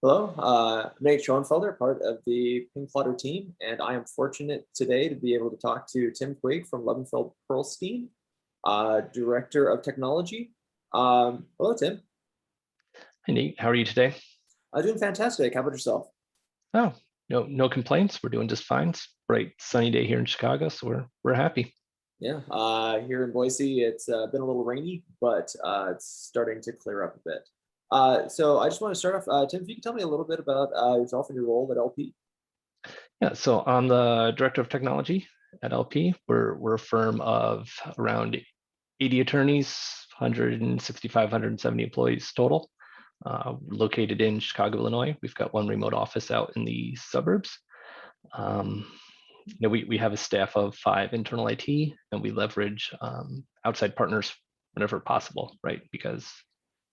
Hello, I'm Nate Schoenfelder, part of the PingPlotter team, and I am fortunate today to be able to talk to Tim Quigg from Levenfeld Pearlstein, Director of Technology. Hello, Tim. Hey Nate, how are you today? I'm doing fantastic. How about yourself? Oh, no complaints. We're doing just fine. It's a bright sunny day here in Chicago, so we're happy. Yeah, here in Boise, it's been a little rainy, but it's starting to clear up a bit. So I just want to start off, Tim, if you can tell me a little bit about yourself and your role at LP. Yeah, so I'm the director of technology at LP. We're a firm of around 80 attorneys, 165, 170 employees total. Located in Chicago, Illinois. We've got one remote office out in the suburbs. Um, we have a staff of 5 internal IT, and we leverage outside partners whenever possible, right? Because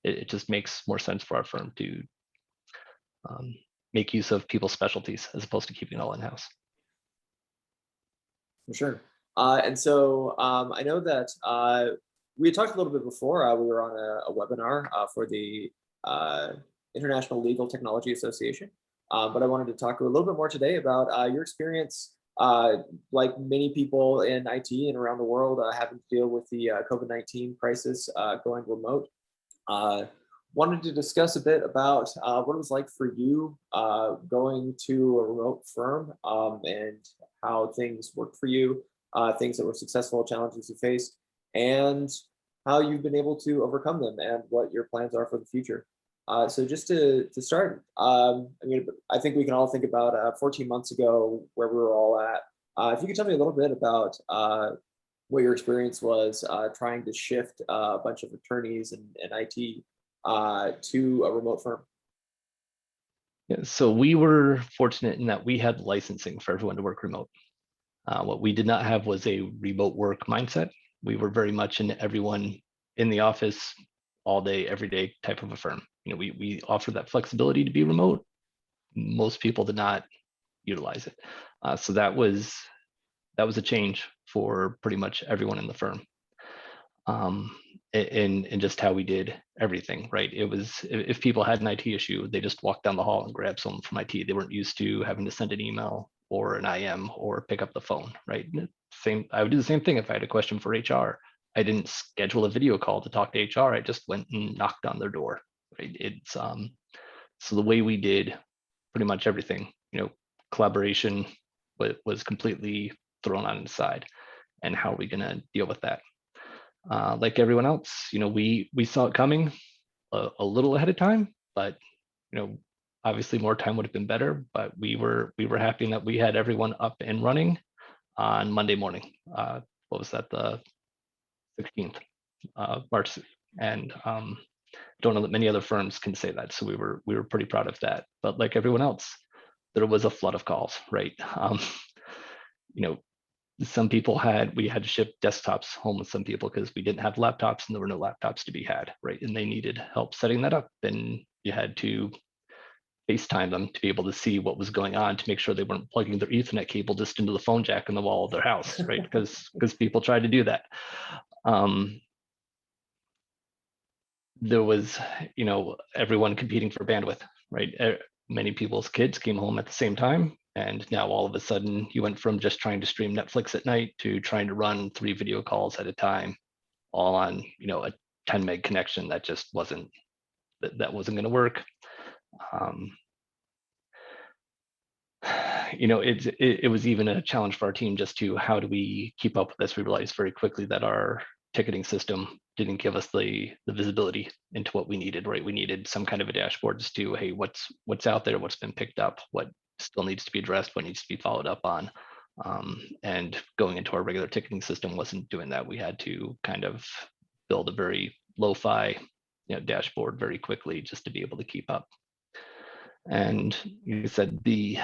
it just makes more sense for our firm to um, make use of people's specialties as opposed to keeping it all in-house. For sure. I know that we had talked a little bit before. We were on a webinar for the uh, International Legal Technology Association, but I wanted to talk a little bit more today about your experience, like many people in IT and around the world, having to deal with the COVID-19 crisis, going remote. Uh, Wanted to discuss a bit about what it was like for you going to a remote firm, and how things worked for you, things that were successful, challenges you faced, and how you've been able to overcome them and what your plans are for the future. So just to start, I think we can all think about 14 months ago where we were all at. If you could tell me a little bit about what your experience was trying to shift a bunch of attorneys and IT to a remote firm. Yeah, so we were fortunate in that we had licensing for everyone to work remote. What we did not have was a remote work mindset. We were very much in everyone in the office all day, every day type of a firm. We offer that flexibility to be remote. Most people did not utilize it. So that was a change for pretty much everyone in the firm. In just how we did everything, right? It was, if people had an IT issue, they just walked down the hall and grabbed someone from IT. They weren't used to having to send an email or an IM or pick up the phone, right? I would do the same thing if I had a question for HR. I didn't schedule a video call to talk to HR. I just went and knocked on their door, right? So the way we did pretty much everything, collaboration was completely thrown on its side. And how are we going to deal with that? Like everyone else, we saw it coming a little ahead of time, but obviously more time would have been better. But we were happy that we had everyone up and running on Monday morning. What was that? The 16th March, and don't know that many other firms can say that. So we were pretty proud of that. But like everyone else, there was a flood of calls, right? You know, we had to ship desktops home with some people because we didn't have laptops and there were no laptops to be had, right? And they needed help setting that up. And you had to FaceTime them to be able to see what was going on to make sure they weren't plugging their Ethernet cable just into the phone jack in the wall of their house, right? Because people tried to do that. There was, everyone competing for bandwidth, right? Many people's kids came home at the same time. And now all of a sudden you went from just trying to stream Netflix at night to trying to run 3 video calls at a time, all on, a 10 meg connection that just wasn't going to work. It was even a challenge for our team just to how do we keep up with this? We realized very quickly that our ticketing system didn't give us the visibility into what we needed, right? We needed some kind of a dashboard as to, hey, what's out there, what's been picked up, what still needs to be addressed, what needs to be followed up on. And going into our regular ticketing system wasn't doing that. We had to kind of build a very lo-fi dashboard very quickly just to be able to keep up. And you said the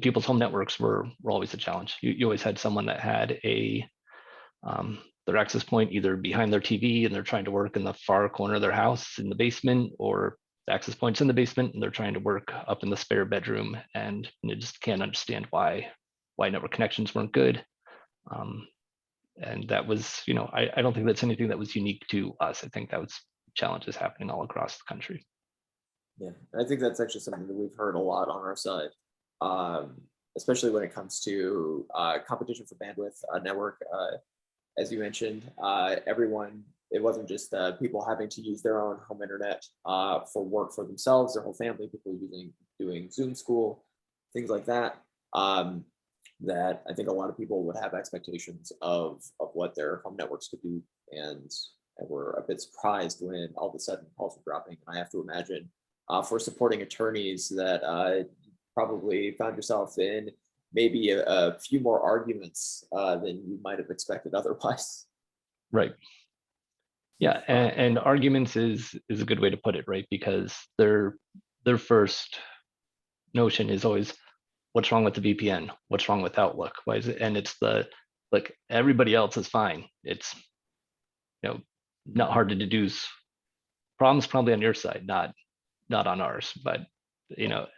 people's home networks were always a challenge. You always had someone that had their access point either behind their TV and they're trying to work in the far corner of their house in the basement, or the access point's in the basement and they're trying to work up in the spare bedroom, and you just can't understand why network connections weren't good. And that was, I don't think that's anything that was unique to us. I think that was challenges happening all across the country. Yeah, I think that's actually something that we've heard a lot on our side, um, especially when it comes to competition for bandwidth network. As you mentioned, everyone, it wasn't just people having to use their own home internet for work for themselves, their whole family, people doing Zoom school, things like that. Um, that I think a lot of people would have expectations of what their home networks could do, and were a bit surprised when all of a sudden calls were dropping. And I have to imagine for supporting attorneys that probably found yourself in maybe a few more arguments than you might have expected otherwise. Right. Yeah, and arguments is a good way to put it, right? Because their first notion is always, what's wrong with the VPN? What's wrong with Outlook? Why is it? And it's the, like, everybody else is fine. It's, not hard to deduce. Problems probably on your side, not on ours. But you know,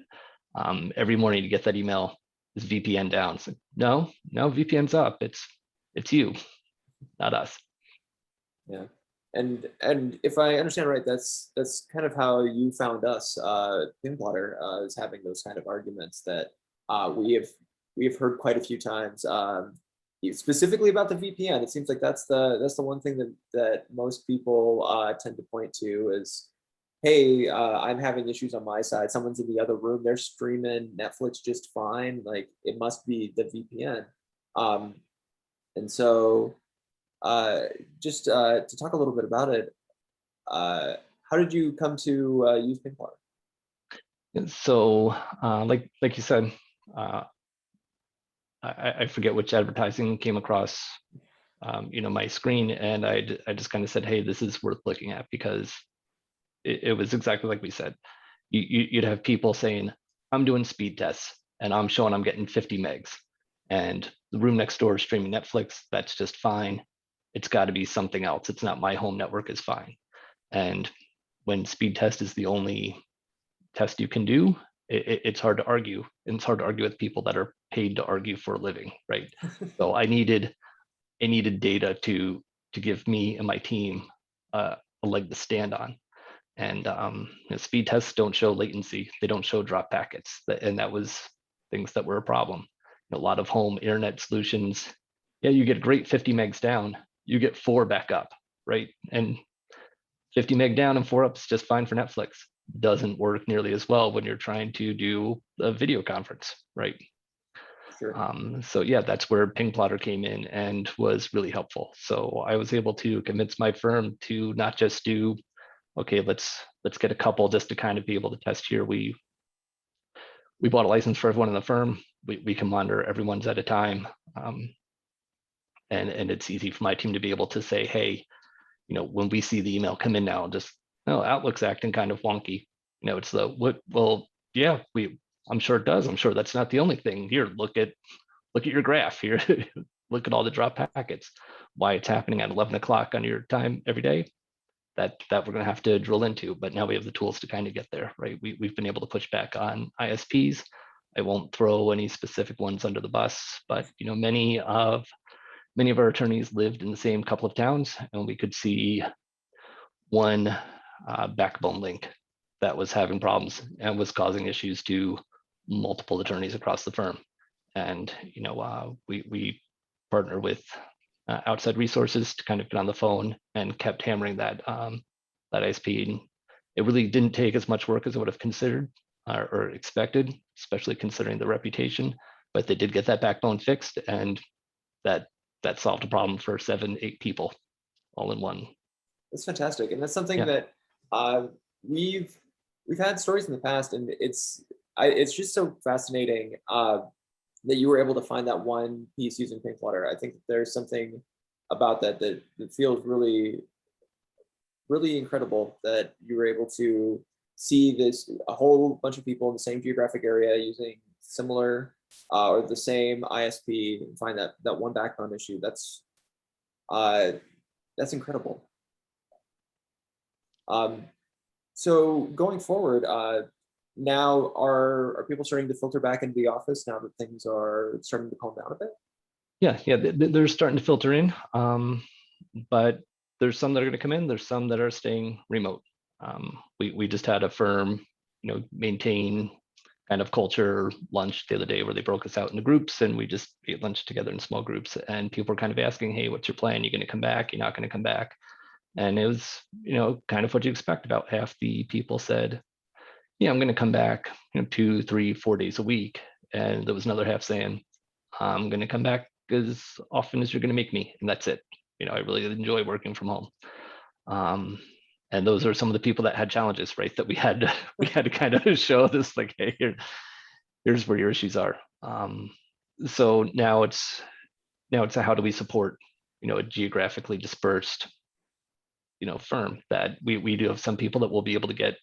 every morning you get that email, is VPN down? It's like, no, VPN's up. It's you, not us. Yeah. And if I understand right, that's kind of how you found us, PingPlotter, is having those kind of arguments that we have heard quite a few times. Specifically about the VPN, it seems like that's the one thing that most people tend to point to is, hey, I'm having issues on my side. Someone's in the other room. They're streaming Netflix just fine. Like it must be the VPN. Um, and so just to talk a little bit about it, how did you come to use PingPlotter? And so, like you said, uh, I forget which advertising came across, my screen, and I just kind of said, hey, this is worth looking at, because it was exactly like we said. You'd have people saying, I'm doing speed tests and I'm showing I'm getting 50 megs, and the room next door is streaming Netflix. That's just fine. It's got to be something else. It's not my home network is fine. And when speed test is the only test you can do, it's hard to argue. And it's hard to argue with people that are paid to argue for a living, right? So I needed data to give me and my team a leg to stand on. And speed tests don't show latency; they don't show drop packets, and that was things that were a problem. A lot of home internet solutions, yeah, you get great 50 megs down, you get 4 back up, right? And 50 meg down and 4 up is just fine for Netflix. Doesn't work nearly as well when you're trying to do a video conference, right? Sure. So yeah, that's where PingPlotter came in and was really helpful. So I was able to convince my firm to not just do, okay, let's get a couple just to kind of be able to test here. We bought a license for everyone in the firm. We can monitor everyone's at a time, and it's easy for my team to be able to say, hey, when we see the email come in now, just, oh, Outlook's acting kind of wonky. It's the what? Well, yeah, I'm sure it does. I'm sure that's not the only thing. Here, look at your graph here. Look at all the drop packets. Why it's happening at 11 o'clock on your time every day. That we're going to have to drill into, but now we have the tools to kind of get there, right? We've been able to push back on ISPs. I won't throw any specific ones under the bus, but many of our attorneys lived in the same couple of towns, and we could see one backbone link that was having problems and was causing issues to multiple attorneys across the firm. And we partner with outside resources to kind of get on the phone and kept hammering that ISP. And it really didn't take as much work as I would have considered or expected, especially considering the reputation. But they did get that backbone fixed, and that solved a problem for 7-8 people all in one. That's fantastic, and that's something Yeah. that uh, we've had stories in the past, and it's just so fascinating that you were able to find that one piece using PingPlotter. I think that there's something about that feels really really incredible that you were able to see this a whole bunch of people in the same geographic area using similar or the same ISP and find that one backbone issue. Uh, that's incredible. So going forward, now are people starting to filter back into the office now that things are starting to calm down a bit? Yeah, they're starting to filter in, but there's some that are going to come in. There's some that are staying remote. We just had a firm maintain kind of culture lunch the other day where they broke us out into groups and we just ate lunch together in small groups, and people were kind of asking, hey, what's your plan? You're going to come back? You're not going to come back? And it was, kind of what you expect. About half the people said, yeah, I'm going to come back, 2, 3, 4 days a week. And there was another half saying, I'm going to come back as often as you're going to make me. And that's it. I really enjoy working from home. And those are some of the people that had challenges, right? That we had to kind of show this, like, hey, here's where your issues are. So now it's how do we support, a geographically dispersed, firm that we do have some people that will be able to get,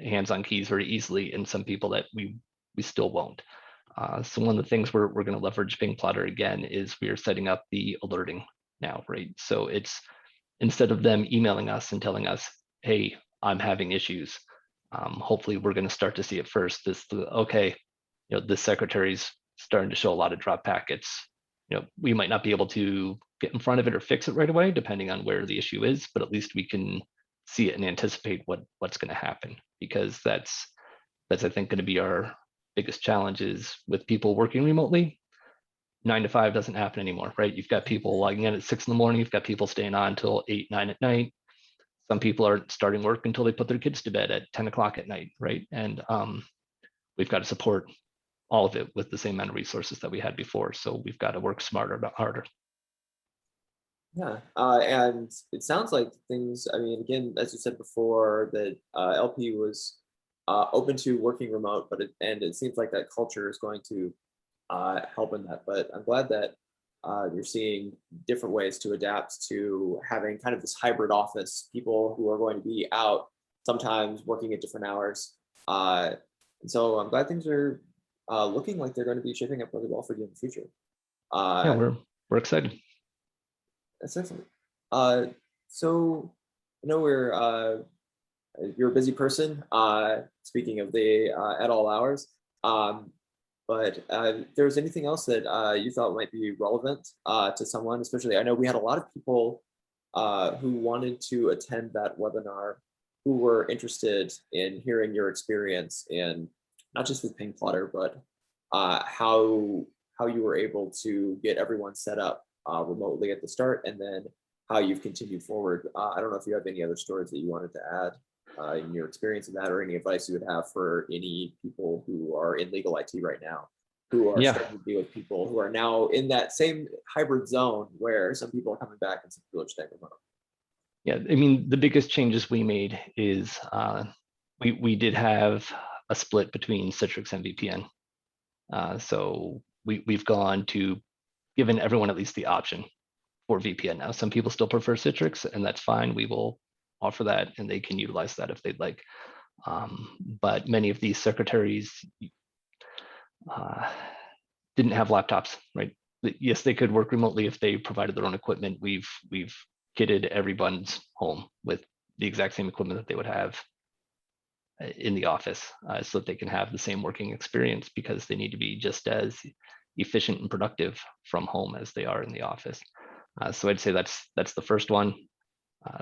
hands-on keys very easily, and some people that we still won't. So one of the things we're going to leverage PingPlotter again is we are setting up the alerting now, right? So it's, instead of them emailing us and telling us, hey, I'm having issues, hopefully we're going to start to see it first. Okay, this secretary's starting to show a lot of drop packets. We might not be able to get in front of it or fix it right away, depending on where the issue is, but at least we can see it and anticipate what's going to happen, because that's I think going to be our biggest challenge is with people working remotely. 9 to 5 doesn't happen anymore, right? You've got people logging in at 6 in the morning. You've got people staying on until 8, 9 at night. Some people aren't starting work until they put their kids to bed at 10 o'clock at night, right? And we've got to support all of it with the same amount of resources that we had before. So we've got to work smarter, not harder. Yeah, and it sounds like things, I mean, again, as you said before, that LP was open to working remote, but it seems like that culture is going to help in that. But I'm glad that you're seeing different ways to adapt to having kind of this hybrid office, people who are going to be out sometimes working at different hours. And so I'm glad things are looking like they're going to be shaping up really well for you in the future. Yeah, we're excited. That's excellent. So I know you're a busy person. Speaking of the at all hours, but if there was anything else that you thought might be relevant to someone, especially, I know we had a lot of people who wanted to attend that webinar, who were interested in hearing your experience in not just with PingPlotter, but how you were able to get everyone set up remotely at the start, and then how you've continued forward. I don't know if you have any other stories that you wanted to add in your experience in that, or any advice you would have for any people who are in legal IT right now, who are starting to deal with people who are now in that same hybrid zone where some people are coming back and some people are staying remote. Yeah, I mean, the biggest changes we made is we did have a split between Citrix and VPN. So we've gone to giving everyone at least the option for VPN now. Some people still prefer Citrix, and that's fine. We will offer that, and they can utilize that if they'd like. But many of these secretaries didn't have laptops, right? Yes, they could work remotely if they provided their own equipment. We've kitted everyone's home with the exact same equipment that they would have in the office, so that they can have the same working experience, because they need to be just as efficient and productive from home as they are in the office. So I'd say that's the first one.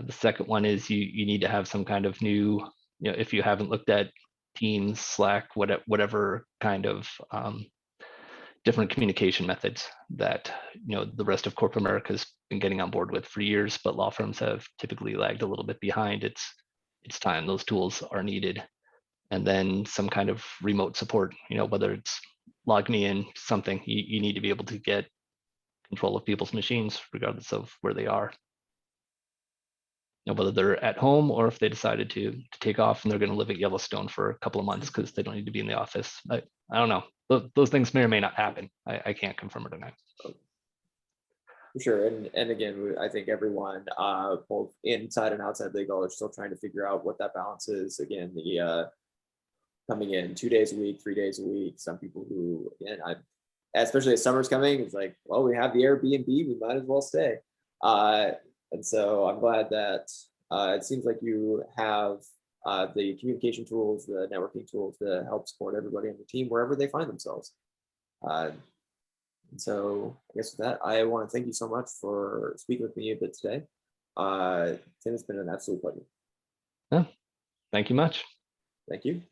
The second one is you need to have some kind of new, if you haven't looked at Teams, Slack, whatever kind of different communication methods that the rest of corporate America has been getting on board with for years, but law firms have typically lagged a little bit behind. It's time those tools are needed. And then some kind of remote support, whether it's log me in something, you need to be able to get control of people's machines regardless of where they are. Whether they're at home or if they decided to take off and they're going to live at Yellowstone for a couple of months because they don't need to be in the office. I don't know. Those things may or may not happen. I can't confirm or deny. For sure. And again, I think everyone, both inside and outside legal, are still trying to figure out what that balance is. Again, the coming in 2 days a week, 3 days a week. Some people who, again, especially as summer's coming, it's like, well, we have the Airbnb, we might as well stay. And so I'm glad that it seems like you have the communication tools, the networking tools to help support everybody on the team wherever they find themselves. And so I guess with that, I want to thank you so much for speaking with me a bit today. Tim, it's been an absolute pleasure. Yeah, thank you much. Thank you.